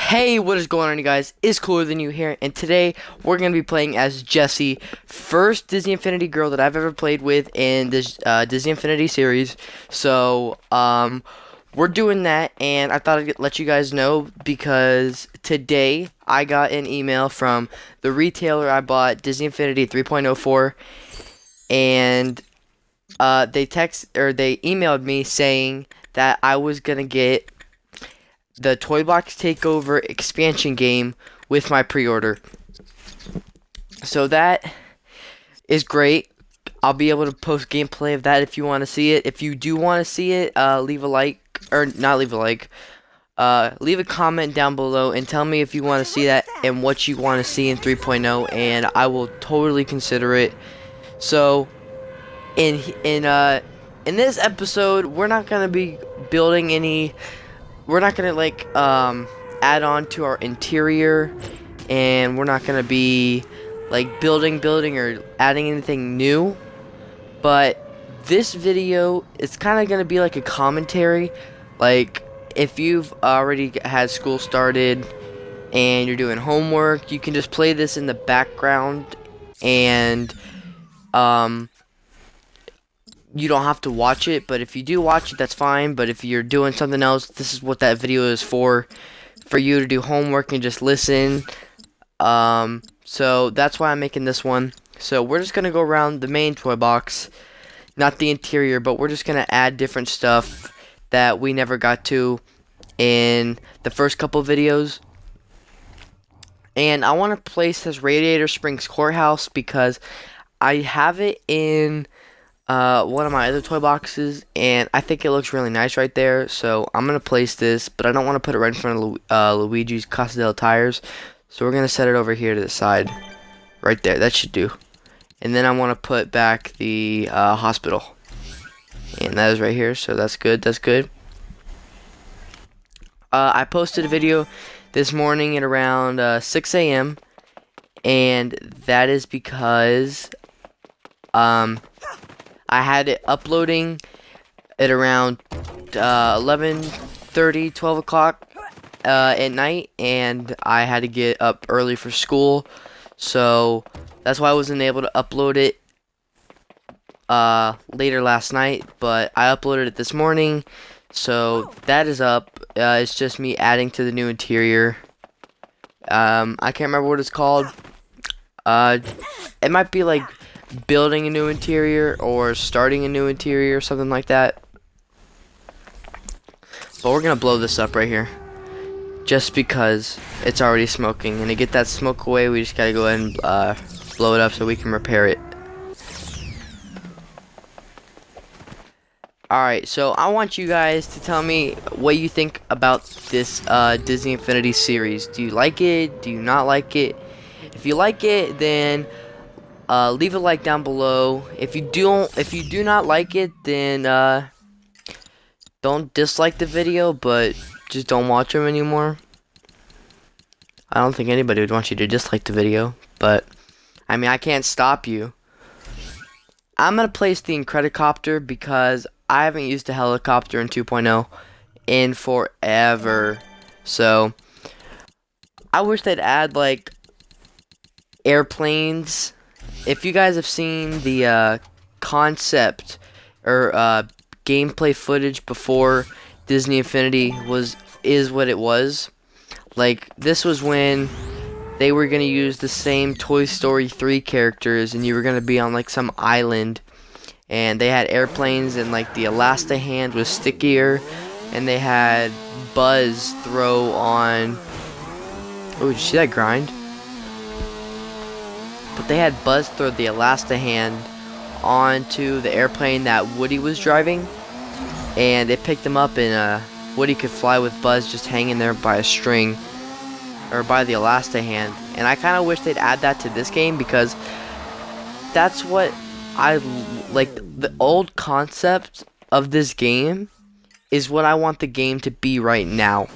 Hey, what is going on, you guys? It's Cooler Than You here, and today we're going to be playing as Jessie, first Disney Infinity girl that I've ever played with in this Disney Infinity series. So, we're doing that, and I thought I'd let you guys know because today I got an email from the retailer I bought Disney Infinity 3.0 for, and they emailed me saying that I was going to get the Toy Box Takeover expansion game with my pre-order. So that is great. I'll be able to post gameplay of that if you want to see it. If you do want to see it, leave a like, or not leave a like, leave a comment down below and tell me if you want to see that and what you want to see in 3.0, and I will totally consider it. So in this episode, we're not going to be building any. We're not gonna add on to our interior, and we're not gonna be like building or adding anything new. But this video is kind of gonna be like a commentary. Like, if you've already had school started and you're doing homework, you can just play this in the background, and you don't have to watch it. But if you do watch it, that's fine. But if you're doing something else, this is what that video is for you to do homework and just listen. So that's why I'm making this one. So we're just gonna go around the main toy box, not the interior, but we're just gonna add different stuff that we never got to in the first couple videos. And I want to place this Radiator Springs Courthouse because I have it in one of my other toy boxes, and I think it looks really nice right there. So I'm gonna place this, but I don't want to put it right in front of Luigi's Casa del Tires. So we're gonna set it over here to the side, right there. That should do. And then I want to put back the hospital, and that is right here. So that's good. That's good. I posted a video this morning at around 6 a.m. and that is because I had it uploading at around 11:30, 12 o'clock at night, and I had to get up early for school, so that's why I wasn't able to upload it later last night. But I uploaded it this morning, so that is up. It's just me adding to the new interior. I can't remember what it's called. It might be like building a new interior or starting a new interior or something like that. But we're gonna blow this up right here just because it's already smoking, and to get that smoke away we just gotta go ahead and blow it up so we can repair it. Alright, so I want you guys to tell me what you think about this Disney Infinity series. Do you like it? Do you not like it? If you like it, then leave a like down below. If you do not like it, then don't dislike the video, but just don't watch them anymore. I don't think anybody would want you to dislike the video, but I mean, I can't stop you. I'm gonna place the Incredicopter because I haven't used a helicopter in 2.0 in forever. So I wish they'd add like airplanes. If you guys have seen the concept or gameplay footage before Disney Infinity is what it was. Like, this was when they were gonna use the same Toy Story 3 characters, and you were gonna be on like some island, and they had airplanes, and like the Elastigand was stickier, and they had Buzz throw on. Oh, did you see that grind? But they had Buzz throw the Elastigand onto the airplane that Woody was driving, and they picked him up, and Woody could fly with Buzz just hanging there by a string, or by the Elastigand. And I kind of wish they'd add that to this game because that's what I like. The old concept of this game is what I want the game to be right now.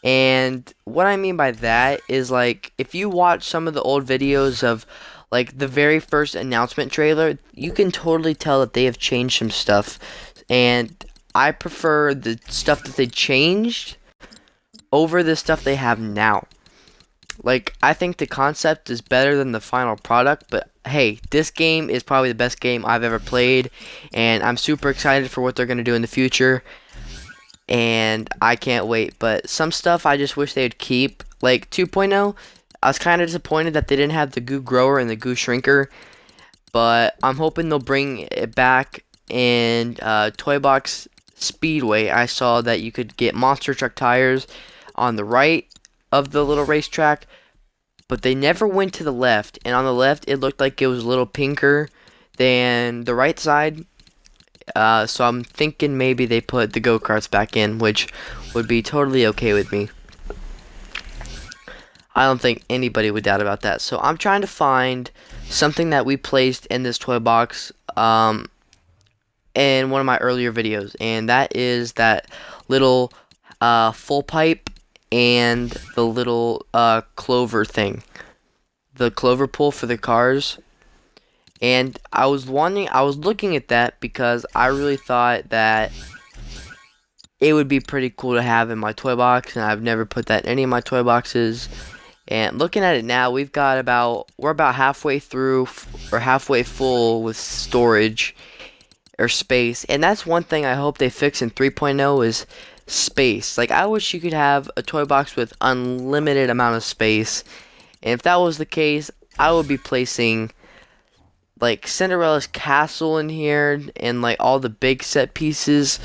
And what I mean by that is, like, if you watch some of the old videos of like the very first announcement trailer, you can totally tell that they have changed some stuff, and I prefer the stuff that they changed over the stuff they have now. Like, I think the concept is better than the final product, but hey, this game is probably the best game I've ever played, and I'm super excited for what they're going to do in the future, and I can't wait. But some stuff I just wish they'd keep, like 2.0, I was kind of disappointed that they didn't have the goo grower and the goo shrinker, but I'm hoping they'll bring it back. In Toy Box Speedway, I saw that you could get monster truck tires on the right of the little racetrack, but they never went to the left, and on the left it looked like it was a little pinker than the right side. So I'm thinking maybe they put the go-karts back in, which would be totally okay with me. I don't think anybody would doubt about that. So I'm trying to find something that we placed in this toy box in one of my earlier videos, and that is that little full pipe and the little clover thing, the clover pull for the cars. And I was looking at that because I really thought that it would be pretty cool to have in my toy box, and I've never put that in any of my toy boxes. And looking at it now, we're about halfway through, or halfway full with storage or space. And that's one thing I hope they fix in 3.0 is space. Like, I wish you could have a toy box with unlimited amount of space. And if that was the case, I would be placing like Cinderella's castle in here and like all the big set pieces.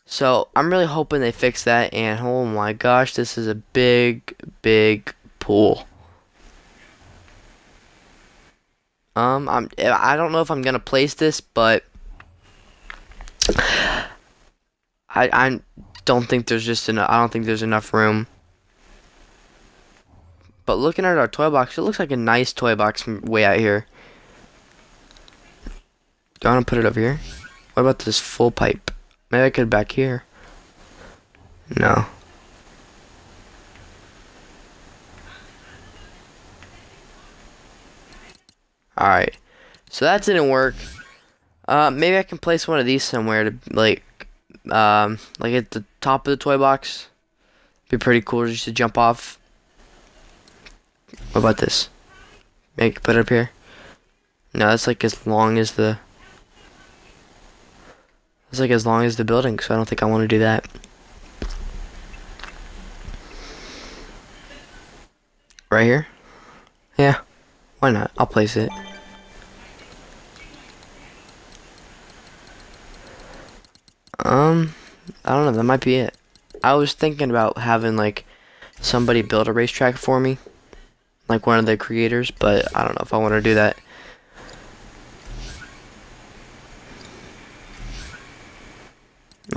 So I'm really hoping they fix that. And oh my gosh, this is a big pool. I don't know if I'm gonna place this, but I don't think there's just enough. I don't think there's enough room. But looking at our toy box, it looks like a nice toy box from way out here. Do I want to put it over here? What about this full pipe? Maybe I could back here. No. Alright. So that didn't work. Maybe I can place one of these somewhere to like at the top of the toy box. Be pretty cool just to jump off. What about this? Maybe I can put it up here. No, that's like as long as the building, so I don't think I want to do that. Right here? Yeah. Why not? I'll place it. I don't know, that might be it. I was thinking about having like somebody build a racetrack for me, like one of the creators, but I don't know if I want to do that.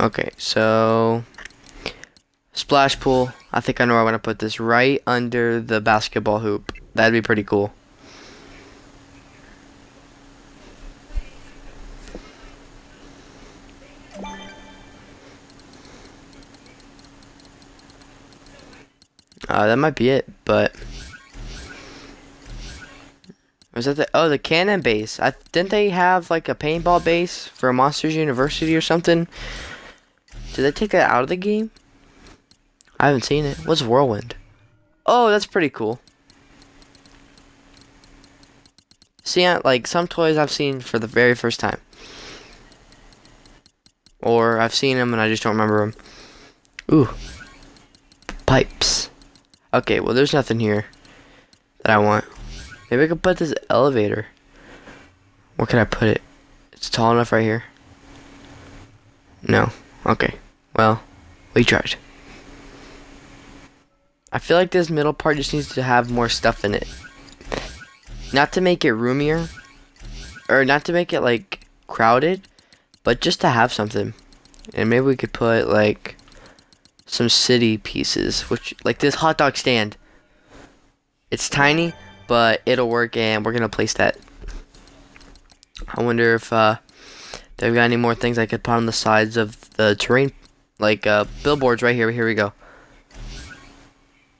Okay, so splash pool. I think I know where I want to put this, right under the basketball hoop. That'd be pretty cool. That might be it, but was that the cannon base? Didn't they have like a paintball base for Monsters University or something? Did they take that out of the game? I haven't seen it. What's Whirlwind? Oh, that's pretty cool. See, like some toys I've seen for the very first time, or I've seen them and I just don't remember them. Ooh, pipes. Okay, well there's nothing here that I want. Maybe I could put this elevator. Where can I put it? It's tall enough right here. No. Okay. Well, we tried. I feel like this middle part just needs to have more stuff in it. Not to make it roomier, or not to make it like crowded, but just to have something. And maybe we could put like some city pieces, which like this hot dog stand. It's tiny, but it'll work, and we're gonna place that. I wonder if they've got any more things I could put on the sides of the terrain, like billboards right here. Here we go.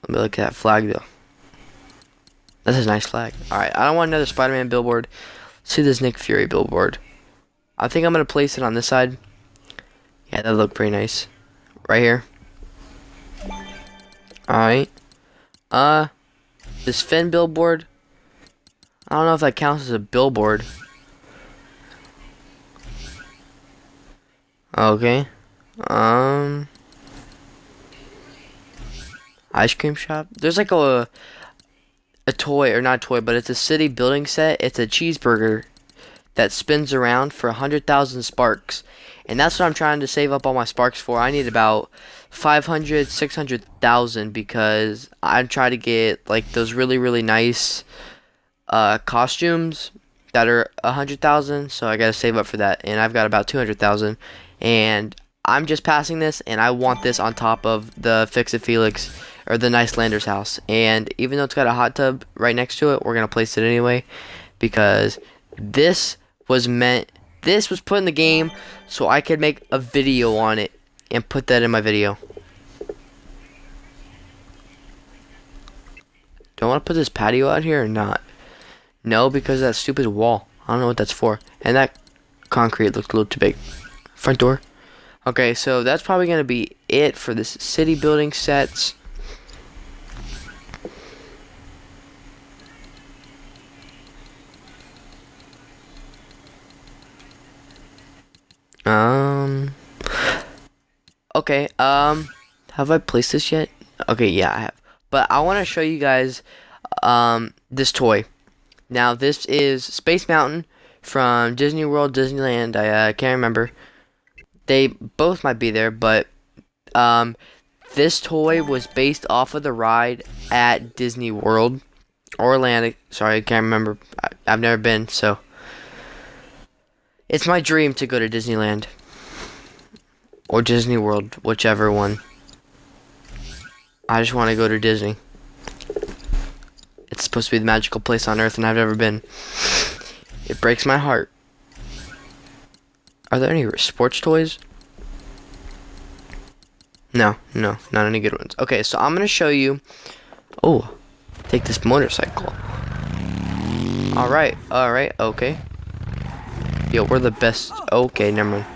Let me look at that flag though. That's a nice flag. Alright, I don't want another Spider-Man billboard. Let's see this Nick Fury billboard. I think I'm gonna place it on this side. Yeah, that looked pretty nice. Right here. Alright. This Finn billboard. I don't know if that counts as a billboard. Okay. Ice cream shop. There's like a toy, or not a toy, but it's a city building set. It's a cheeseburger that spins around for 100,000 sparks. And that's what I'm trying to save up all my sparks for. I need about 500, 600,000 because I'm trying to get like those really nice costumes that are 100,000. So I gotta save up for that, and I've got about 200,000. And I'm just passing this, and I want this on top of the Fix It Felix or the Nice Lander's house. And even though it's got a hot tub right next to it, we're gonna place it anyway because this was put in the game so I could make a video on it and put that in my video. Do I want to put this patio out here or not? No, because of that stupid wall. I don't know what that's for. And that concrete looks a little too big. Front door. Okay, so that's probably going to be it for this city building sets. Okay, have I placed this yet? Okay, yeah, I have. But I want to show you guys, this toy. Now, this is Space Mountain from Disney World, Disneyland. I can't remember. They both might be there, but, this toy was based off of the ride at Disney World. Orlando. Sorry, I can't remember. I've never been, so. It's my dream to go to Disneyland. Or Disney World, whichever one. I just want to go to Disney. It's supposed to be the magical place on earth, and I've never been. It breaks my heart. Are there any sports toys? No, not any good ones. Okay, so I'm going to show you. Oh, take this motorcycle. Alright, okay. Yo, we're the best. Okay, never mind.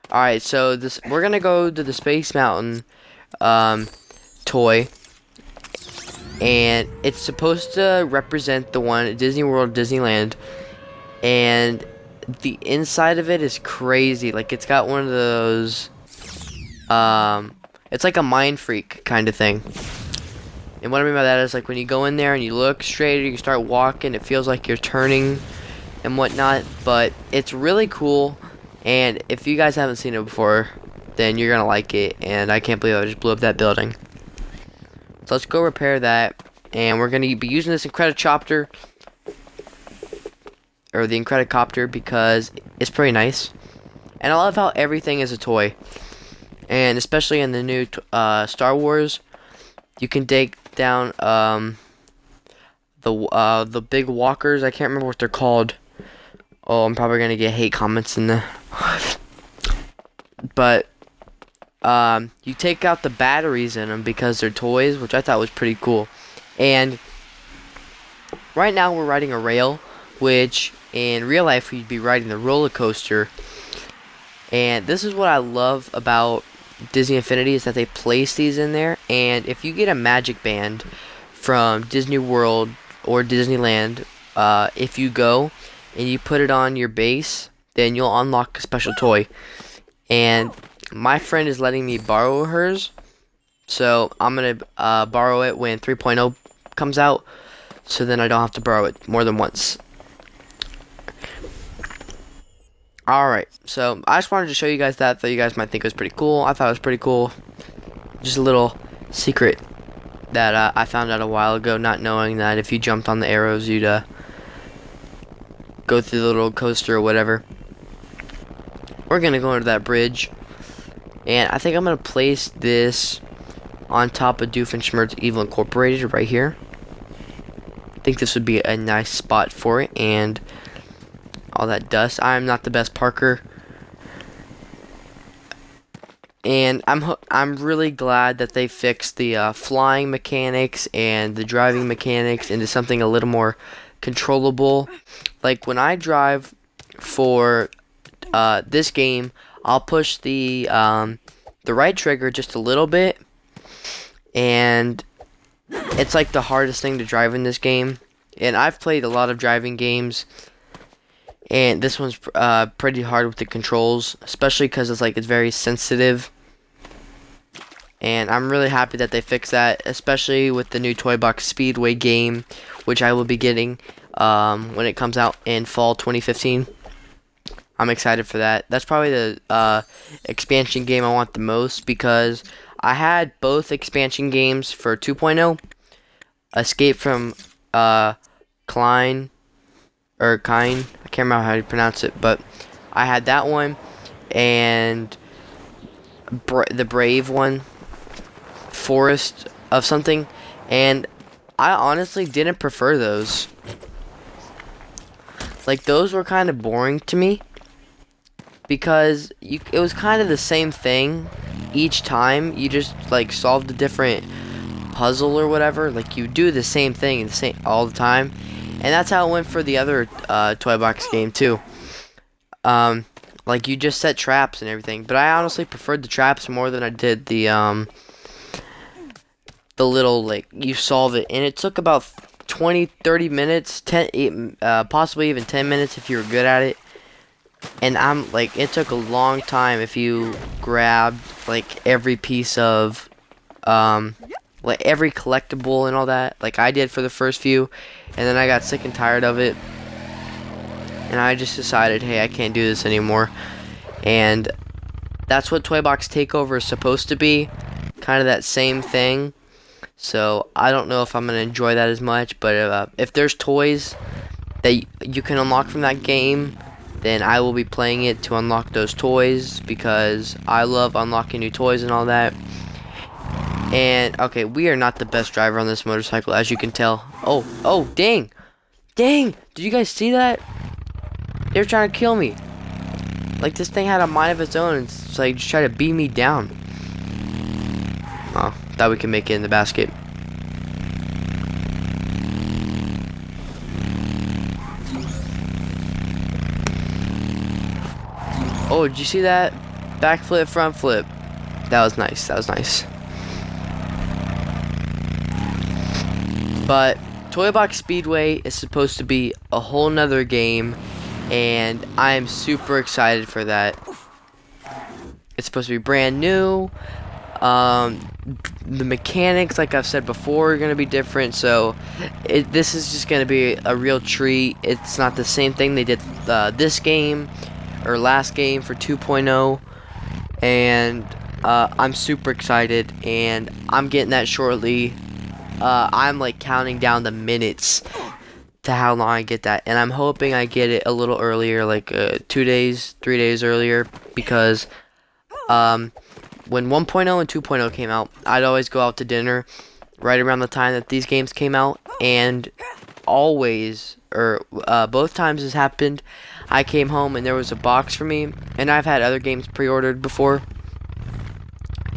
Alright, so we're gonna go to the Space Mountain toy, and it's supposed to represent the one at Disney World, Disneyland, and the inside of it is crazy. Like, it's got one of those it's like a mind freak kind of thing. And what I mean by that is, like, when you go in there and you look straight, or you start walking, it feels like you're turning and whatnot. But it's really cool, and if you guys haven't seen it before, then you're gonna like it. And I can't believe I just blew up that building. So let's go repair that, and we're gonna be using this Incredichopter, or the Incredicopter, because it's pretty nice. And I love how everything is a toy, and especially in the new Star Wars, you can take down the big walkers. I can't remember what they're called. Oh, I'm probably gonna get hate comments in there. But you take out the batteries in them because they're toys, which I thought was pretty cool. And right now we're riding a rail, which in real life we'd be riding the roller coaster. And this is what I love about Disney Infinity, is that they place these in there. And if you get a magic band from Disney World or Disneyland, if you go and you put it on your base, then you'll unlock a special toy. And my friend is letting me borrow hers, so I'm gonna borrow it when 3.0 comes out, so then I don't have to borrow it more than once. Alright, so I just wanted to show you guys that. Thought you guys might think it was pretty cool. I thought it was pretty cool. Just a little secret that I found out a while ago, not knowing that if you jumped on the arrows, you'd go through the little coaster or whatever. We're gonna go under that bridge, and I think I'm gonna place this on top of Doofenshmirtz Evil Incorporated right here. I think this would be a nice spot for it, and all that dust. I'm not the best parker, and I'm really glad that they fixed the flying mechanics and the driving mechanics into something a little more controllable. Like when I drive for this game, I'll push the right trigger just a little bit, and it's like the hardest thing to drive in this game. And I've played a lot of driving games, and this one's pretty hard with the controls, especially because it's very sensitive. And I'm really happy that they fixed that, especially with the new Toy Box Speedway game, which I will be getting when it comes out in fall 2015. I'm excited for that. That's probably the expansion game I want the most, because I had both expansion games for 2.0, Escape from Kine. I can't remember how to pronounce it, but I had that one, and the Brave one, Forest of something, and I honestly didn't prefer those. Like, those were kind of boring to me, because it was kind of the same thing each time. You just like solved a different puzzle or whatever. Like, you do the same thing all the time, and that's how it went for the other Toy Box game too. Like, you just set traps and everything, but I honestly preferred the traps more than I did the little, like, you solve it, and it took about 20-30 minutes, possibly even 10 minutes if you were good at it. And it took a long time if you grabbed like every piece of like every collectible and all that, like I did for the first few, and then I got sick and tired of it, and I just decided, hey, I can't do this anymore. And that's what Toy Box Takeover is supposed to be, kind of that same thing. So I don't know if I'm gonna enjoy that as much, but if there's toys that you can unlock from that game, then I will be playing it to unlock those toys, because I love unlocking new toys and all that. And okay, we are not the best driver on this motorcycle, as you can tell. Oh, dang, did you guys see that? They were trying to kill me. Like, this thing had a mind of its own. It's like just try to beat me down. Oh, thought we could make it in the basket. Oh, did you see that? Backflip, front flip. That was nice. But Toy Box Speedway is supposed to be a whole nother game, and I am super excited for that. It's supposed to be brand new. The mechanics, like I've said before, are going to be different, so this is just going to be a real treat. It's not the same thing they did this game or last game for 2.0, and I'm super excited, and I'm getting that shortly. I'm like counting down the minutes to how long I get that, and I'm hoping I get it a little earlier, like 2 days, 3 days earlier, because when 1.0 and 2.0 came out, I'd always go out to dinner right around the time that these games came out, and always, or both times this happened, I came home and there was a box for me, and I've had other games pre-ordered before,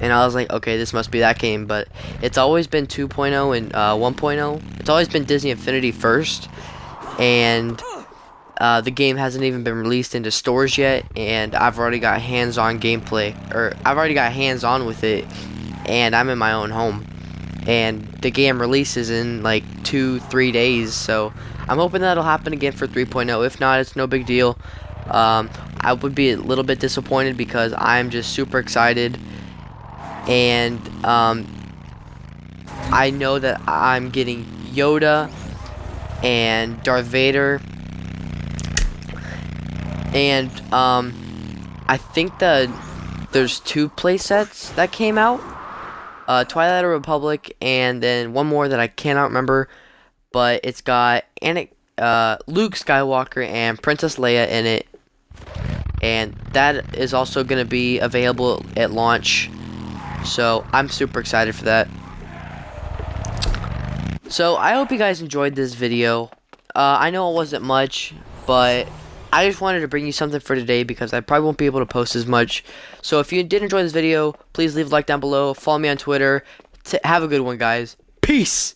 and I was like, okay, this must be that game, but it's always been 2.0 and 1.0. It's always been Disney Infinity first, and the game hasn't even been released into stores yet, and I've already got hands-on gameplay, or I've already got hands-on with it, and I'm in my own home, and the game releases in like 2-3 days, so I'm hoping that'll happen again for 3.0. If not, it's no big deal. I would be a little bit disappointed, because I'm just super excited, and I know that I'm getting Yoda and Darth Vader, and I think there's 2 playsets that came out, Twilight of the Republic, and then one more that I cannot remember, but it's got Luke Skywalker and Princess Leia in it, and that is also going to be available at launch, so I'm super excited for that. So I hope you guys enjoyed this video. I know it wasn't much, but I just wanted to bring you something for today, because I probably won't be able to post as much. So if you did enjoy this video, please leave a like down below. Follow me on Twitter. Have a good one, guys. Peace!